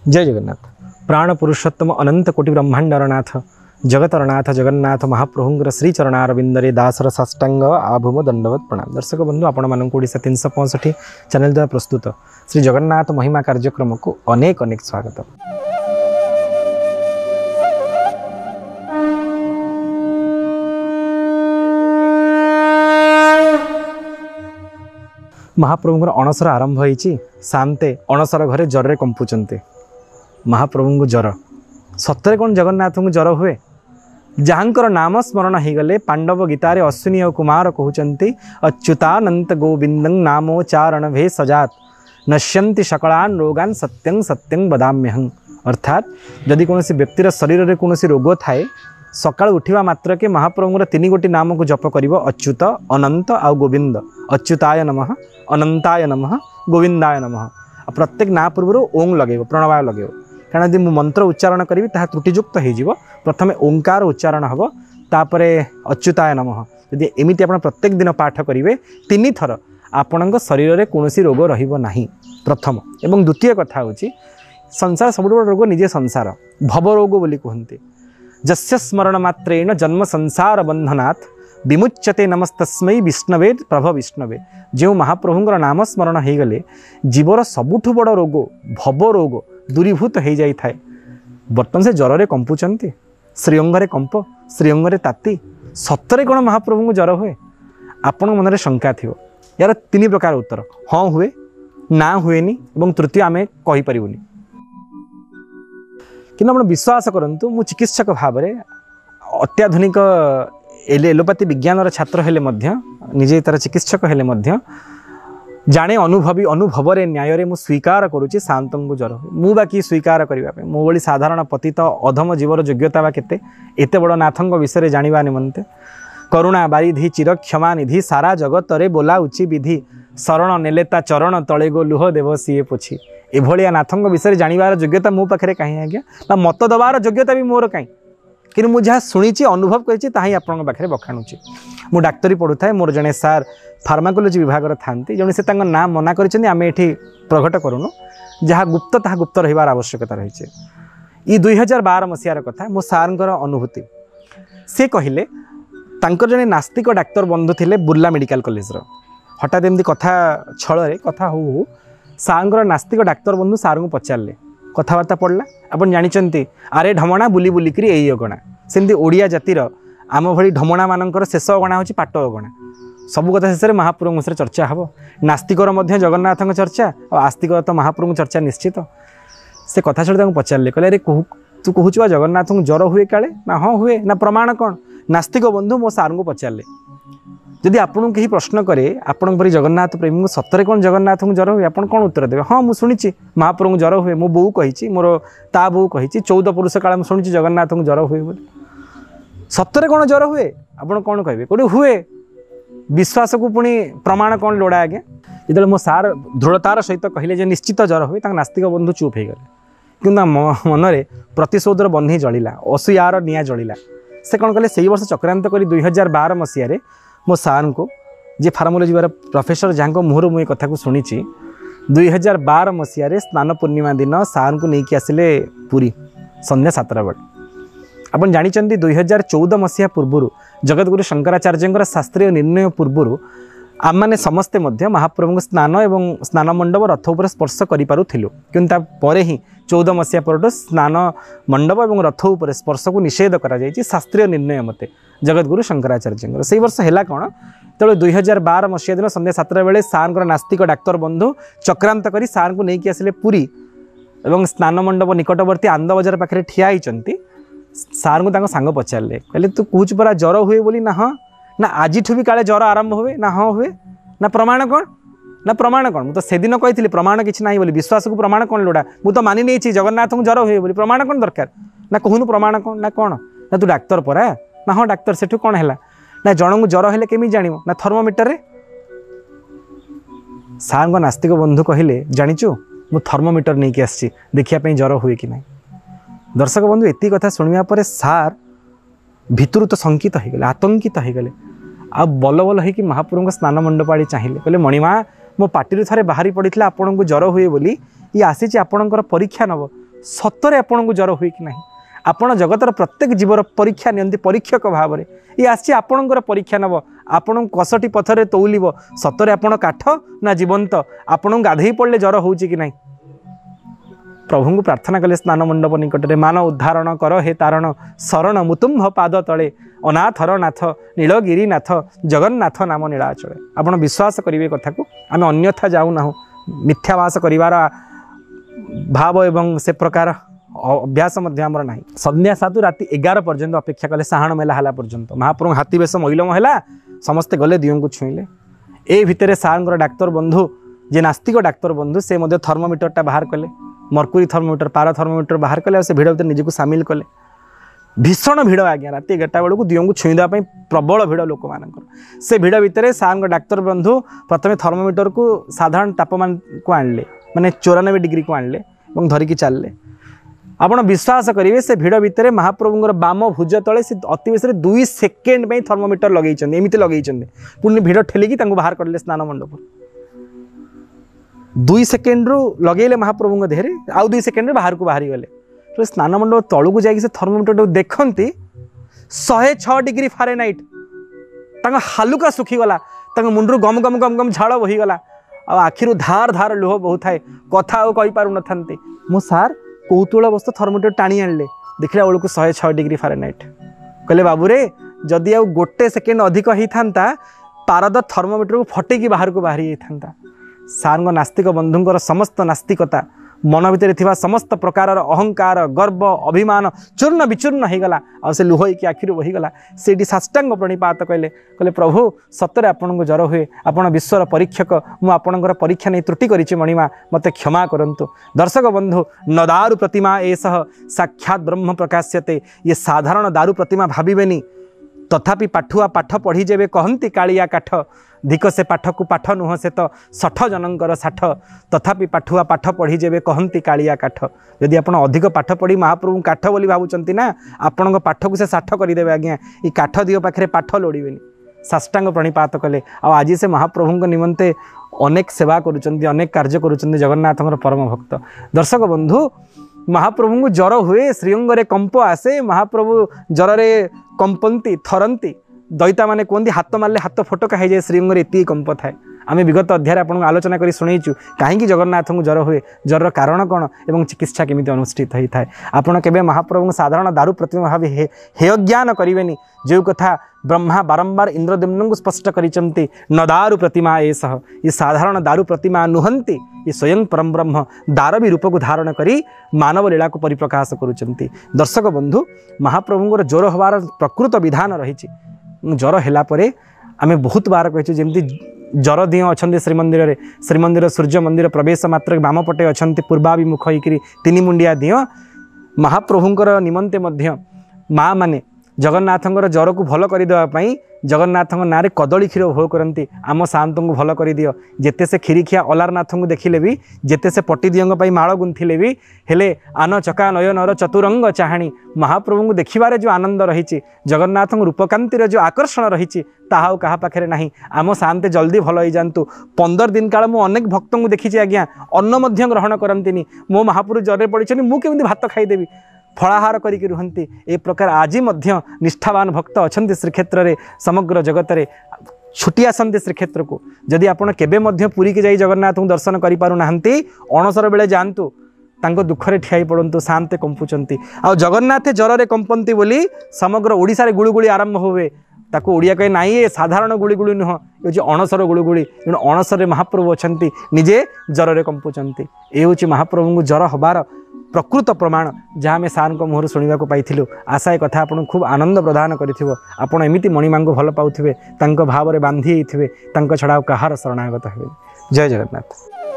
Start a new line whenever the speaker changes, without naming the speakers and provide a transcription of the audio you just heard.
जय जगन्नाथ। प्राण पुरुषोत्तम अनंत कोटि ब्रह्मांडरनाथ जगतरनाथ जगन्नाथ महाप्रभुंर श्री चरणारविंदरे दासर साष्टांग आभूम दंडवत प्रणाम। दर्शक बंधु आपण मानक ओडिशा 365 चैनल द्वारा प्रस्तुत श्री जगन्नाथ महिमा कार्यक्रम को अनेक अनेक स्वागत। महाप्रभुंर अणसर आरंभ होईची शांते अणसर घरे जर कंपुचंते। महाप्रभु को जर सतरे कौन जगन्नाथ को जर हुए जहाँकर नाम स्मरण हो गले पांडव गीतारे अश्विनी और कुमार कहते अच्युतानंत गोविंदं नामोच्चारण भे सजात नश्यन्ति सकलान रोगान सत्यं सत्यं बदाम्यहं। अर्थात जदि कौन व्यक्तिर शरीर में कौन रोग थाए सकाल उठा मात्र के महाप्रभुर 3 गोटी नाम को जप कर अच्युत अनंत आ गोविंद। अच्युताय नमः अनंताय नमः गोविंदाय नमः। प्रत्येक ना पूर्व ओं लगे प्रणवाय लगे कारण यदि मंत्र उच्चारण करी ताहा त्रुटियुक्त हो प्रथम ओंकार उच्चारण हम तापरे अच्युताय नमः। यदि एमती आप प्रत्येक दिन पाठ करेंगे 3 थर आपण शरीर में कौन रोग रही प्रथम। एवं द्वितीय कथा हूँ संसार सब बड़ रोग निजे संसार भव रोग बोली कहते जस्य स्मरण मात्रेण जन्म संसार बंधनात् विमुच्यते नमस्तस्मै विष्णवे प्रभ विष्णवे। जो महाप्रभुंर नाम स्मरण हो गले जीवर सबुठु बड़ रोग भव रोग दूरीभूत हो जाए। बर्तमान से जर में कंपुचंती श्रीअंगे कंप श्रीअंगे ताती सतरे कौन महाप्रभु को जर हुए आपण मन में शंका थी यार 3 प्रकार उत्तर हाँ हुए ना हुएनी और तृतीय आम कहीपरूनी कि आप विश्वास करूँ मु चिकित्सक भाव में अत्याधुनिक एलोपैथी विज्ञान छात्र हेले निजे तार चिकित्सक हेले जाने अनुभवी अनुभव न्याय मु स्वीकार करुच्ची शांत को जर मु बाकी स्वीकार करने मो भली साधारण पतित अधम जीवर योग्यता बा केते एते बड़ नाथंग विषय जानिबा निमंते करुणा बारिधि चिर क्षमा निधि सारा जगत रे बोला उची विधि शरण नेलेता चरण तले गो लुह देव सीए पोछी। एभलिया नाथंग विषय जानिबार योग्यता मो पाखरे कहीं आज्ञा ना मत दबार योग्यता भी मोर कहीं कि मुझे शुणी अनुभव करी पाखे बखाणुची। मु डाक्तरी पढ़ुए मोर जड़े सार फार्माकोलोजी विभाग था जड़े से ना मना करें प्रकट करूँ जहाँ गुप्त ता गुप्त रही आवश्यकता रही। ये 2012 मसीहार कथा मो सार अनुभूति से कहले जड़े नास्तिक डाक्तर बंधु थे बुर्ला मेडिकल कॉलेज हठात एमती कथा छल कथा हो सार नास्तिक डाक्तर बंधु सार को पचारे कथबार्ता पड़ला आपन जानी आरे ढमणा बुली बुलिक यही अगणा सेमती ओडिया जातिर आम भली ढमणा मानकर शेष अगणा होची पाट अगणा सबू कथा शेष में महाप्रभु विषय चर्चा हम नास्तिकर जगन्नाथ चर्चा और आस्तिकर तो महाप्रभु चर्चा निश्चित। से कथा छड़ी पचारे कहले अरे तू कहूँ जगन्नाथ को जर हुए काले ना हाँ हुए ना प्रमाण कौन। नास्तिक बंधु मो सार को पचारे जदि आपन कहीं प्रश्न करे आपण परी जगन्नाथ प्रेमी को सतरे कौन जगन्नाथ को जर हुए आप कौन उत्तर देवे हाँ मुझे शुणी महाप्रभु को जर हुए मो बो कही मोर ता बो कही 14 पुरुष काल शुणी जगन्नाथ को जर हुए बोली सतरे कौन जर हुए आपड़ कौन कहे कौटे हुए विश्वास को पुणी प्रमाण कौन लोड़ा आज्ञा। जो मो सार दृढ़तार सहित कहले निश्चित जर हुए नास्तिक बंधु चुप हो गले कि मन में प्रतिशोधर बन्ही जलिला असूयार निआ जलिला। से कौन कले से वर्ष चक्रांत कर 2012 मसीह मो सार को जे फार्माकोलोजी प्रोफेसर जहाँ मुहर मुझे कथा को शुणी 2012 मसीह स्नान पूर्णिमा दिन सार को लेकिन आसिले पुरी संध्या 7टा बेले। आपन जानी 2014 मसीहा पूर्व जगतगुरु शंकराचार्य शास्त्रीय निर्णय पूर्व आम मैंने समस्ते महाप्रभु स्नान एवं स्नान मंडप रथ उपर स्पर्श करूँ कि ही 14 मसीहा पर स्नान मंडप और रथ उपर स्पर्श को निषेध करा शास्त्रीय निर्णय मते जगतगुरु शंकराचार्य से वर्ष है कौन तेज 2012 मसीहा दिन संध्या 7टा बेले सार नास्तिक डाक्तर बंधु चक्रांत कर सार को लेकिन आसिले पुरी एवं स्नान मंडप निकटवर्ती आंद बजार पाखे ठिया होती सार को सांग पचारे कहले तू कहूँ परा जर हुए बोली ना हाँ ना आज भी काले जर आरंभ हुए ना हाँ हुए ना प्रमाण कौन मुझे से दिन कही प्रमाण किसी ना बोली विश्वास को प्रमाण कौन लोड़ा मुझे तो मानि नहीं जगन्नाथ को जर हुए बोली प्रमाण कौन दरकार ना कहूनु प्रमाण कौन ना तू डाक्तर परा ना हाँ डाक्तर सेठू कौन है ना जन को जर हेले केमी जानिबो ना थर्मोमीटर रे। सार को नास्तिक बंधु कहले जानिचु मु थर्मोमीटर नहीं कि आसी देखिया जर हुए कि ना। दर्शक बंधु एति कथा शुणिया पर सार भितर तो शंकित हो गले आतंकित हो गले आ बल बल हो महाप्रभु स्नान मंडप आड़ी चाहिए कहले मणिमा मो पार्टी थे बाहरी पड़ी आपन को जर हुए बोली ये आसी आपणकर परीक्षा नब सतरे आपन को जर हुए कि नहीं आपण जगतर प्रत्येक जीवर परीक्षा नियंती परीक्षक भाव में ये आसी आपणकर परीक्षा नब आपण कसटी पथर तौलिब सतरे आपण काठ ना जीवंत आपण गाधई पड़े जर हो कि नहीं प्रभु को प्रार्थना कले स्नान मंडप निकट में मान उद्धारण कर हे तारण शरण मुतुम्भ पाद तले अनाथर नाथ नीलगिरीनाथ जगन्नाथ नाम नीलाचले आपण विश्वास करेंगे कथा को आम अन्यथा जाऊ ना मिथ्यावास कर भाव एवं से प्रकार अभ्यास आमर ना संध्या 7 राति 11 पर्यंत अपेक्षा कले साहाण मेला है पर्यंत महाप्रभु हाथी बेश महिलम है समस्ते गले दियों को छुईले ए भितर सार डाक्तर बंधु जे नास्तिक डाक्तर बंधु से थर्मोमीटरटा बाहर कले मर्कुरी थर्मोमीटर पारा थर्मोमीटर बाहर कले से भिड़ भर निजक सामिल कले भीषण भिड़ आज्ञा राति 11टा बेलू दियों को छुईदेवाई प्रबल भिड़ लोक मान से भिड़ भितर सार डाक्तर बंधु प्रथम थर्मोमीटर को साधारण तापमान को आणले माने 94 डिग्री को आणले और धरिकी चलले आपण विश्वास करेंगे से भिड़ भितर महाप्रभुंर बाम भुज तले से अति बेस 2 सेकेंड में थर्मोमीटर लगे एमती लगे पुणी भिड़ ठेलिकी बाहर करले स्नान मंडप 2 सेकेंड रु लगे महाप्रभु देहरे आउ 2 सेकेंड बाहर को बाहरी गले तो स्नान मंडप तलू को जाकि से थर्मोमीटर देखती 106 डिग्री फारेनहाइट हालुका सुखीगला मुंडू गम गम गम गम झाड़ बहीगला आखिर धार धार लुह बहु थाए कथा कहीपार न था मो सार कौतूहल बस्त थर्मोमीटर टाणी आणले देखला बेलू 106 डिग्री फारेनहाइट कहले बाबू रे जदि आ गोटे सेकेंड अधिक होता पारद थर्मोमीटर को फटेकी बाहर को बाहरी जाता सार नास्तिक बंधुंकर समस्त नास्तिकता मन भितर थिबा समस्त प्रकार अहंकार गर्व अभिमान चूर्ण विचूर्ण होगला आ से लुह कि आखिर बहीगला से साष्टांग प्रणिपात कहले कहले प्रभु सतरे आपन को जर हुए आपण विश्वर परीक्षक मु आपणकर परीक्षा नहीं त्रुटि करिछि मणिमा मते क्षमा करंतु दर्शक बंधु न दारु प्रतिमा एसह साक्षात ब्रह्म प्रकाश्यते ये साधारण दारु प्रतिमा भाविबेनी तथापि पाठुआ पाठ पढ़ी जेबे कहंती कालिया काठ धिक से पाठ को पाठ नुह से तो 60 जनकर 60 तथापि पाठुआ पाठ पढ़ी जेबे कहंती कालिया काठ यदि आपण अधिक पाठ पढ़ी महाप्रभु काठ बोली भावुचंती ना आपण पाठ को से 60 करदेवे आज्ञा ये काठ दियो पाखे पाठ लोड़बेनी साष्टांग प्रणिपात कले आज से महाप्रभु निमंते अनेक सेवा करुचंती अनेक कार्य करुचंती जगन्नाथंकर परम भक्त दर्शक बंधु महाप्रभु को जर हुए श्रीअंगरे कंप आसे महाप्रभु जरे कंपंती थरंती दैता माने कहते हाथ मारे हाथ फटका हो जाए श्रीअंगरे एति कंप थाए आम विगत अध्याय आपको आलोचना कर शुणु कहीं जगन्नाथ को जर हुए जर कारण कौन और चिकित्सा केमी अनुष्ठित होता है आपड़ के महाप्रभु साधारण दारु प्रतिमा भाव हेय ज्ञान करें जो कथा ब्रह्मा बारंबार इंद्रद्युम्न को स्पष्ट करिसंती न दारु प्रतिमा एसह ये साधारण दारु प्रतिमा नुहंती ये स्वयं परम ब्रह्म दारवी रूप को धारण करी मानव लीला को परिप्रकाश करुचंती दर्शक बंधु महाप्रभुंर ज्वर हबार प्रकृत विधान रही ज्वर है आम बहुत बार कही जमी जर दिह अच्छा श्रीमंदिर सूर्य मंदिर प्रवेश मात्र बाम पटे अच्छा पूर्वाभिमुख होकर 3 मुंडिया दिह महाप्रभुंर निमंते माँ माने जगन्नाथंकर जर को भल करदेवाई जगन्नाथ ना रे कदली क्षीर भोग करती आम सात को भल कर दियो जेते से खीरिखिया अलारनाथ को देखिले भी जेते से पट्टी दियंग माड़ गुंथिले भी हेले आन चका नयनर चतुरंग चाहाणी महाप्रभु को देखिबारे जो आनंद रही जगन्नाथ रूपकांतिर जो आकर्षण रही ताहा क्या पाखे ना आम शांति जल्दी भल हो जातु 15 दिन काल मु अनेक भक्त को देखी आज्ञा अन्न ग्रहण करती मो महापुरु जरे पड़ी मुझे भात खाईदेवी फलाहार करिकी रुहंती ए प्रकार आज निष्ठावान भक्त अच्छा श्रीक्षेत्र में समग्र जगत में छुटी आसती श्रीक्षेत्र को जदि आपड़ केवे पुरी की जाई जगन्नाथ को दर्शन करि पारु नाहंती अणसर बेले जातु तांको दुखरे ठियाई पड़तु शांति कंपुचंती आ जगन्नाथ जर में कंपंती बोली समग्र ओडिशा रे गुळुगुळी आरंभ हुए ताको ओडिया कहे ना ये साधारण गुळुगुळी नुह ये हूँ अणसर गुळुगुळी तेणु अणसर महाप्रभु अच्छा निजे जर में कंपुचंती ये हूँ महाप्रभु को जर हबार प्रकृत प्रमाण जहाँ आम सार मुहर शुणा पाई आशा ए कथा आपको खूब आनंद प्रदान करमती मणिमा को भल पाथे भाव में बांधी छड़ा कहार शरणागत हे जय जगन्नाथ।